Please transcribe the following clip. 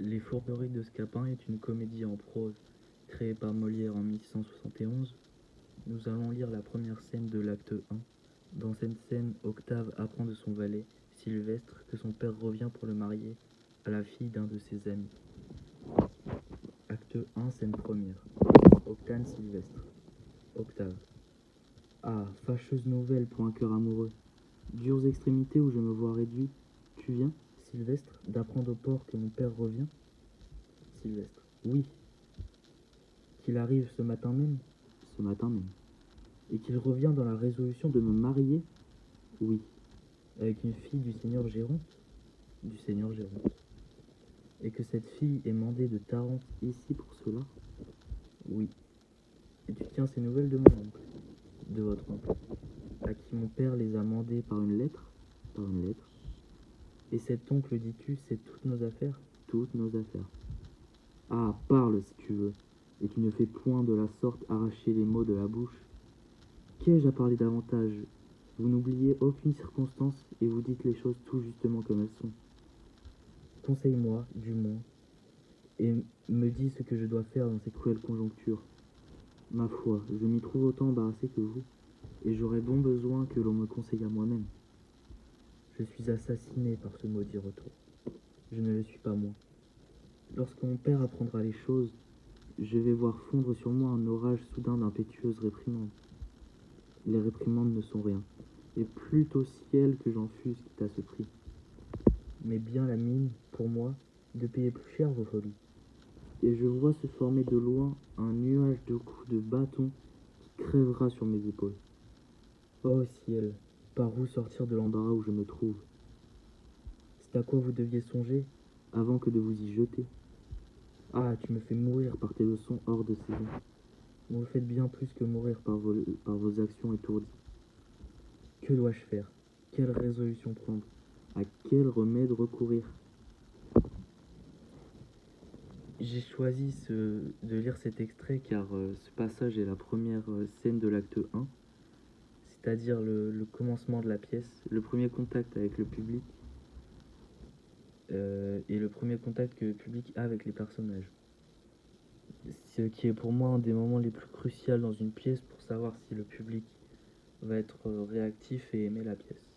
Les Fourberies de Scapin est une comédie en prose créée par Molière en 1671. Nous allons lire la première scène de l'acte 1. Dans cette scène, Octave apprend de son valet, Sylvestre, que son père revient pour le marier à la fille d'un de ses amis. Acte 1, scène première. Octave Sylvestre. Octave. Ah, fâcheuse nouvelle pour un cœur amoureux. Dures extrémités où je me vois réduit. Tu viens, Sylvestre, d'apprendre au port que mon père revient? Sylvestre. Oui. Qu'il arrive ce matin même? Ce matin même. Et qu'il revient dans la résolution de me marier? Oui. Avec une fille du seigneur Géronte? Du seigneur Géronte. Et que cette fille est mandée de Tarente ici pour cela? Oui. Et tu tiens ces nouvelles de mon oncle? De votre oncle. À qui mon père les a mandées par une lettre? Par une lettre. Et cet oncle, dis-tu, c'est toutes nos affaires? Toutes nos affaires. Ah, parle si tu veux, et tu ne fais point de la sorte arracher les mots de la bouche. Qu'ai-je à parler davantage? Vous n'oubliez aucune circonstance, et vous dites les choses tout justement comme elles sont. Conseille-moi, du moins, et me dis ce que je dois faire dans ces cruelles conjonctures. Ma foi, je m'y trouve autant embarrassé que vous, et j'aurais bon besoin que l'on me conseille à moi-même. Je suis assassiné par ce maudit retour. Je ne le suis pas moins. Lorsque mon père apprendra les choses, je vais voir fondre sur moi un orage soudain d'impétueuses réprimandes. Les réprimandes ne sont rien, et plût au ciel que j'en fusse quitte à ce prix. Mais bien la mine, pour moi, de payer plus cher vos folies. Et je vois se former de loin un nuage de coups de bâton qui crèvera sur mes épaules. Oh ciel, par où sortir de l'embarras où je me trouve? C'est à quoi vous deviez songer avant que de vous y jeter. Ah, tu me fais mourir par tes leçons hors de saison. Vous me faites bien plus que mourir par vos actions étourdies. Que dois-je faire? Quelle résolution prendre? À quel remède recourir? J'ai choisi de lire cet extrait car ce passage est la première scène de l'acte 1, c'est-à-dire le commencement de la pièce, le premier contact avec le public et le premier contact que le public a avec les personnages. Ce qui est pour moi un des moments les plus cruciaux dans une pièce pour savoir si le public va être réactif et aimer la pièce.